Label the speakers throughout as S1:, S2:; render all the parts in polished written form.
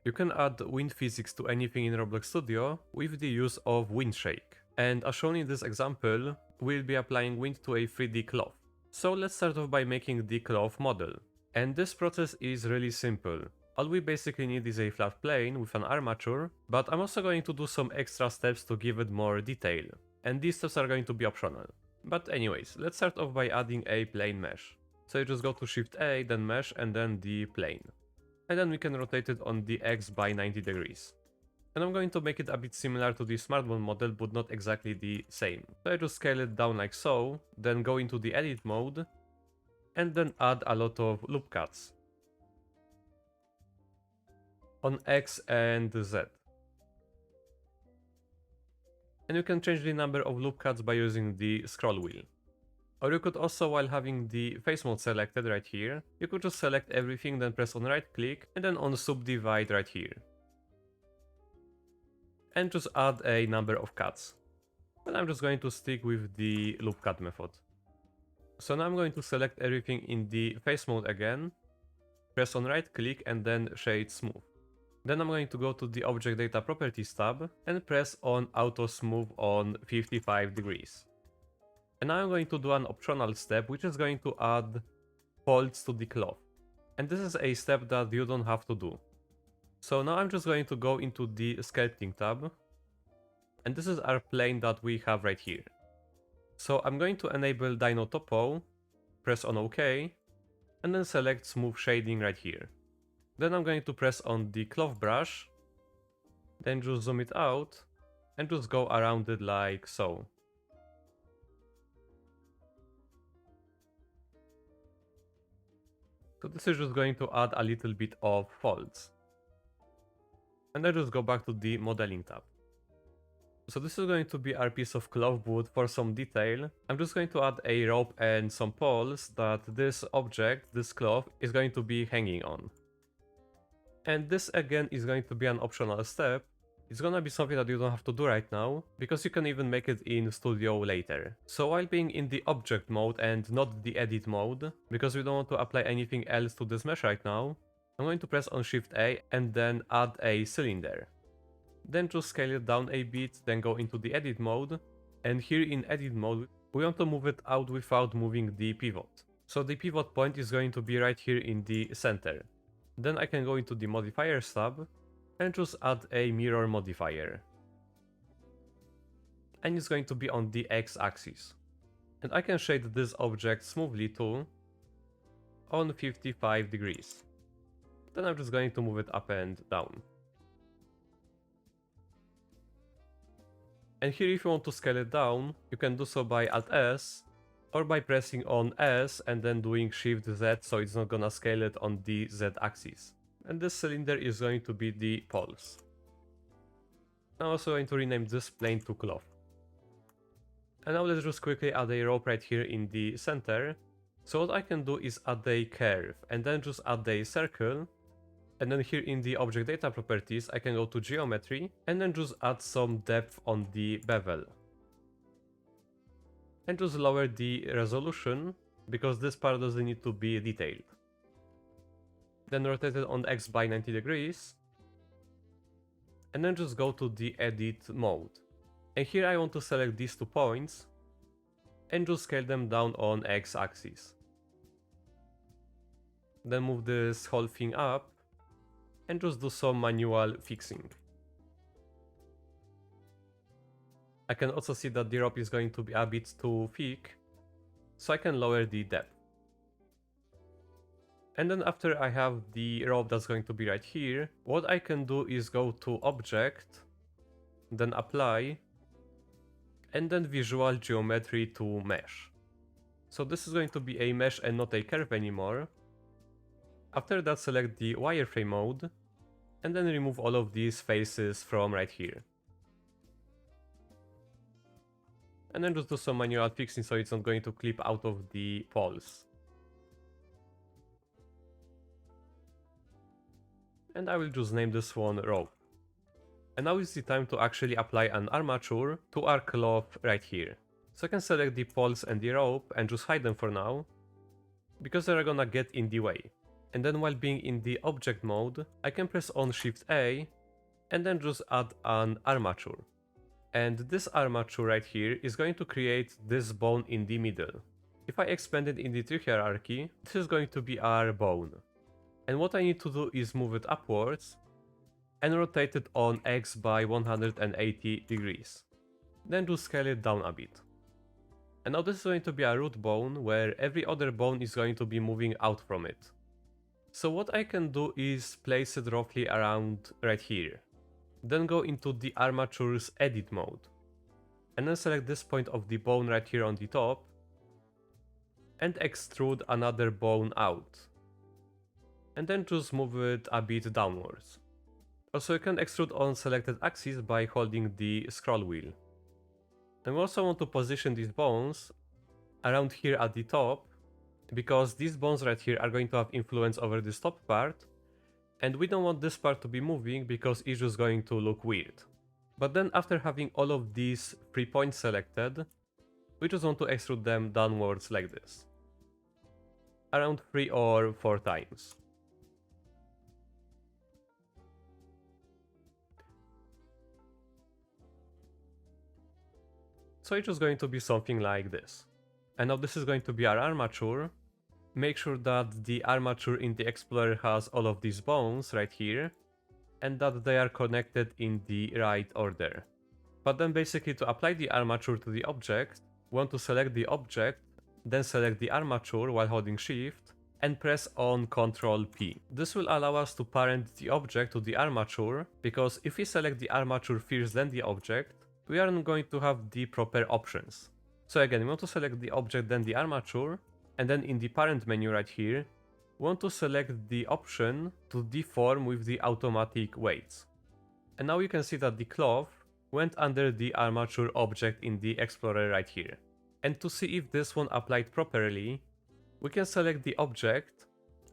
S1: You can add wind physics to anything in Roblox Studio with the use of WindShake. And as shown in this example, we'll be applying wind to a 3D cloth. So let's start off by making the cloth model. And this process is really simple. All we basically need is a flat plane with an armature, but I'm also going to do some extra steps to give it more detail. And these steps are going to be optional. But anyways, let's start off by adding a plane mesh. So you just go to Shift A, then mesh, and then the plane. And then we can rotate it on the X by 90 degrees. And I'm going to make it a bit similar to the smartphone model, but not exactly the same. So I just scale it down like so, then go into the edit mode, and then add a lot of loop cuts on X and Z. And you can change the number of loop cuts by using the scroll wheel. Or you could also, while having the face mode selected right here, you could just select everything, then press on right click, and then on subdivide right here. And just add a number of cuts. And I'm just going to stick with the loop cut method. So now I'm going to select everything in the face mode again, press on right click and then shade smooth. Then I'm going to go to the object data properties tab and press on auto smooth on 55 degrees. And now I'm going to do an optional step, which is going to add folds to the cloth. And this is a step that you don't have to do. So now I'm just going to go into the sculpting tab. And this is our plane that we have right here. So I'm going to enable Dino Topo, press on OK, and then select smooth shading right here. Then I'm going to press on the cloth brush, then just zoom it out, and just go around it like so. So this is just going to add a little bit of folds. And then just go back to the modeling tab. So this is going to be our piece of cloth wood. For some detail, I'm just going to add a rope and some poles that this object, this cloth, is going to be hanging on. And this again is going to be an optional step. It's gonna be something that you don't have to do right now, because you can even make it in Studio later. So while being in the object mode and not the edit mode, because we don't want to apply anything else to this mesh right now, I'm going to press on Shift A and then add a cylinder. Then just scale it down a bit, then go into the edit mode, and here in edit mode we want to move it out without moving the pivot. So the pivot point is going to be right here in the center. Then I can go into the modifiers tab and just add a mirror modifier. And it's going to be on the x-axis. And I can shade this object smoothly too, on 55 degrees. Then I'm just going to move it up and down. And here if you want to scale it down, you can do so by Alt-S, or by pressing on S and then doing Shift-Z, so it's not gonna scale it on the Z-axis. And this cylinder is going to be the poles. I'm also going to rename this plane to cloth. And now let's just quickly add a rope right here in the center. So what I can do is add a curve, and then just add a circle. And then here in the object data properties, I can go to geometry, and then just add some depth on the bevel. And just lower the resolution, because this part doesn't need to be detailed. Then rotate it on X by 90 degrees. And then just go to the edit mode. And here I want to select these 2 points, and just scale them down on X axis. Then move this whole thing up, and just do some manual fixing. I can also see that the rope is going to be a bit too thick, so I can lower the depth. And then after I have the rope that's going to be right here, what I can do is go to Object, then Apply, and then Visual Geometry to Mesh. So this is going to be a mesh and not a curve anymore. After that, select the wireframe mode, and then remove all of these faces from right here. And then just do some manual fixing so it's not going to clip out of the poles. And I will just name this one rope. And now is the time to actually apply an armature to our cloth right here. So I can select the poles and the rope and just hide them for now, because they're gonna get in the way. and then while being in the object mode, I can press on Shift A and then just add an armature. And this armature right here is going to create this bone in the middle. If I expand it in the tree hierarchy, this is going to be our bone. And what I need to do is move it upwards and rotate it on X by 180 degrees. Then just scale it down a bit. And now this is going to be a root bone where every other bone is going to be moving out from it. So what I can do is place it roughly around right here. Then go into the armature's edit mode. And then select this point of the bone right here on the top. And extrude another bone out. And then just move it a bit downwards. Also you can extrude on selected axis by holding the scroll wheel. Then we also want to position these bones around here at the top, because these bones right here are going to have influence over this top part, and we don't want this part to be moving because it's just going to look weird. But then after having all of these 3 points selected, we just want to extrude them downwards like this. Around 3 or 4 times. So it's just going to be something like this. And now this is going to be our armature. Make sure that the armature in the Explorer has all of these bones right here, and that they are connected in the right order. But then basically to apply the armature to the object, we want to select the object, then select the armature while holding Shift, and press on Ctrl P. This will allow us to parent the object to the armature, because if we select the armature first then the object, we aren't going to have the proper options. So again, we want to select the object then the armature, and then in the parent menu right here, we want to select the option to deform with the automatic weights. And now you can see that the cloth went under the armature object in the Explorer right here. And to see if this one applied properly, we can select the object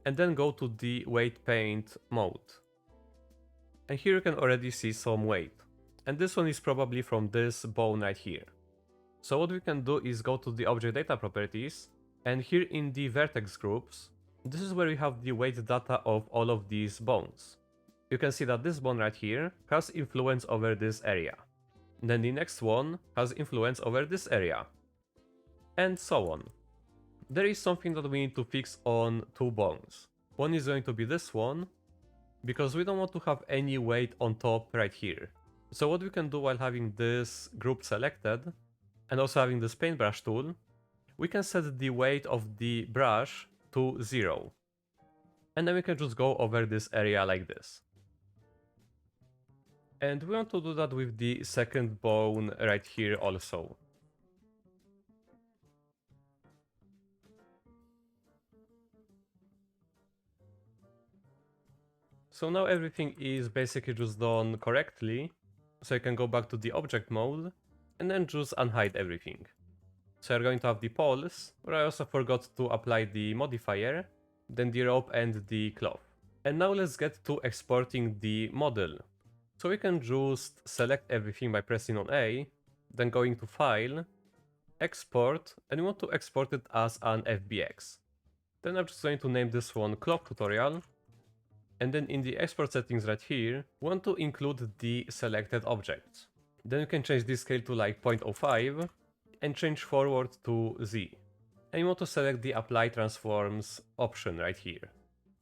S1: and then go to the weight paint mode. And here you can already see some weight. And this one is probably from this bone right here. So what we can do is go to the object data properties, and here in the vertex groups, this is where we have the weight data of all of these bones. You can see that this bone right here has influence over this area. Then the next one has influence over this area. And so on. There is something that we need to fix on 2 bones. One is going to be this one, because we don't want to have any weight on top right here. So what we can do while having this group selected, and also having this paintbrush tool, we can set the weight of the brush to 0. And then we can just go over this area like this. And we want to do that with the second bone right here also. So now everything is basically just done correctly. So you can go back to the object mode and then just unhide everything. So you're going to have the poles, where I also forgot to apply the modifier, then the rope and the cloth. And now let's get to exporting the model. So we can just select everything by pressing on A, then going to File, Export, and we want to export it as an FBX. Then I'm just going to name this one Cloth Tutorial. And then in the export settings right here, we want to include the selected objects. Then you can change the scale to like 0.05 and change forward to Z. And you want to select the Apply Transforms option right here.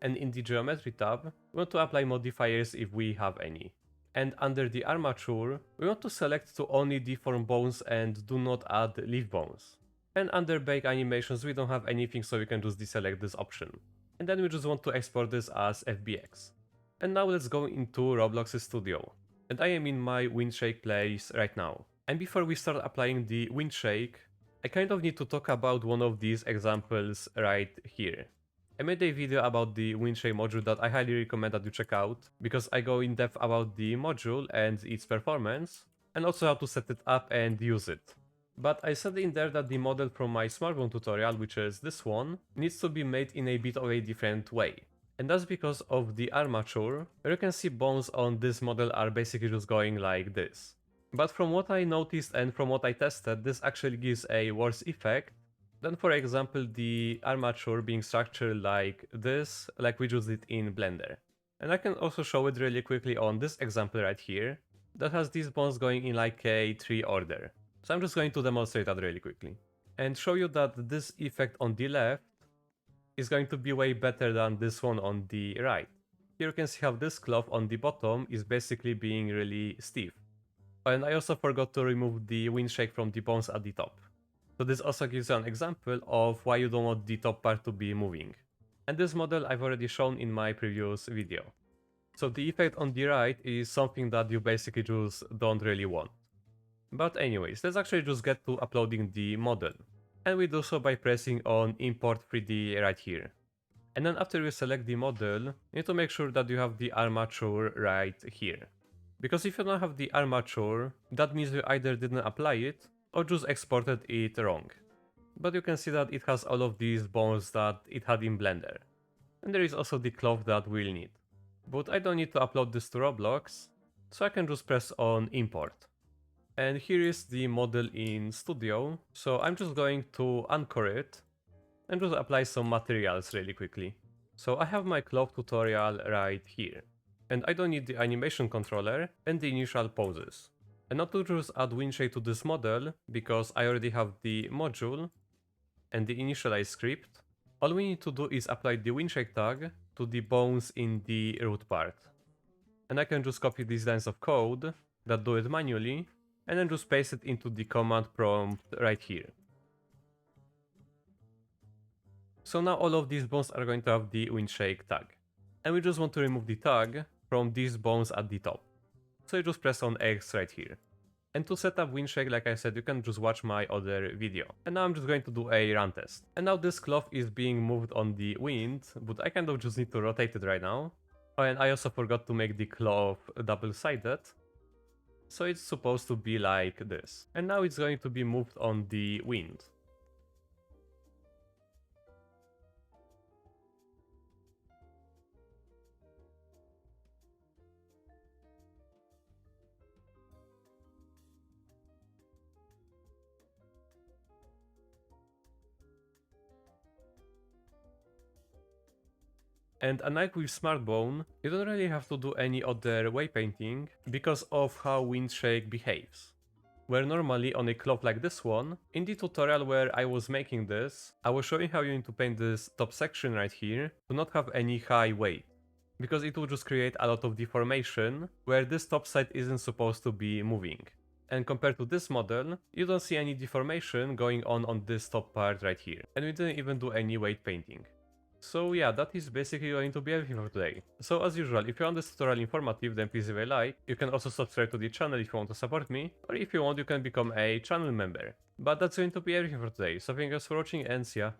S1: And in the Geometry tab, we want to apply modifiers if we have any. And under the Armature, we want to select to only deform bones and do not add leaf bones. And under Bake Animations, we don't have anything, so we can just deselect this option. And then we just want to export this as FBX. And now let's go into Roblox Studio. And I am in my WindShake place right now. And before we start applying the WindShake, I kind of need to talk about one of these examples right here. I made a video about the WindShake module that I highly recommend that you check out, because I go in depth about the module and its performance, and also how to set it up and use it. But I said in there that the model from my smartphone tutorial, which is this one, needs to be made in a bit of a different way. And that's because of the armature, where you can see bones on this model are basically just going like this. But from what I noticed and from what I tested, this actually gives a worse effect, Then for example, the armature being structured like this, like we just did in Blender. And I can also show it really quickly on this example right here, that has these bones going in like a tree order. So I'm just going to demonstrate that really quickly. And show you that this effect on the left is going to be way better than this one on the right. Here you can see how this cloth on the bottom is basically being really stiff. And I also forgot to remove the WindShake from the bones at the top. So this also gives you an example of why you don't want the top part to be moving. And this model I've already shown in my previous video. So the effect on the right is something that you basically just don't really want. But anyways, let's actually just get to uploading the model. And we do so by pressing on import 3D right here. And then after you select the model, you need to make sure that you have the armature right here. Because if you don't have the armature, that means you either didn't apply it, or just exported it wrong. But you can see that it has all of these bones that it had in Blender. And there is also the cloth that we'll need. But I don't need to upload this to Roblox, so I can just press on import. And here is the model in Studio, so I'm just going to anchor it and just apply some materials really quickly. So I have my cloth tutorial right here. And I don't need the animation controller and the initial poses. And not to just add WindShake to this model, because I already have the module and the initialize script. All we need to do is apply the WindShake tag to the bones in the root part. And I can just copy these lines of code that do it manually, and then just paste it into the command prompt right here. So now all of these bones are going to have the WindShake tag. And we just want to remove the tag from these bones at the top. So you just press on X right here. And to set up WindShake, like I said, you can just watch my other video. And now I'm just going to do a run test. And now this cloth is being moved on the wind, but I kind of just need to rotate it right now. Oh, and I also forgot to make the cloth double-sided. So it's supposed to be like this. And now it's going to be moved on the wind. And unlike with Smartbone, you don't really have to do any other way painting because of how WindShake behaves. Where normally on a cloth like this one, in the tutorial where I was making this, I was showing how you need to paint this top section right here to not have any high weight. Because it will just create a lot of deformation where this top side isn't supposed to be moving. And compared to this model, you don't see any deformation going on this top part right here. And we didn't even do any weight painting. So yeah, that is basically going to be everything for today. So as usual, if you found this tutorial informative, then please leave a like. You can also subscribe to the channel if you want to support me, or if you want, you can become a channel member. But that's going to be everything for today, so thank you guys for watching and see ya.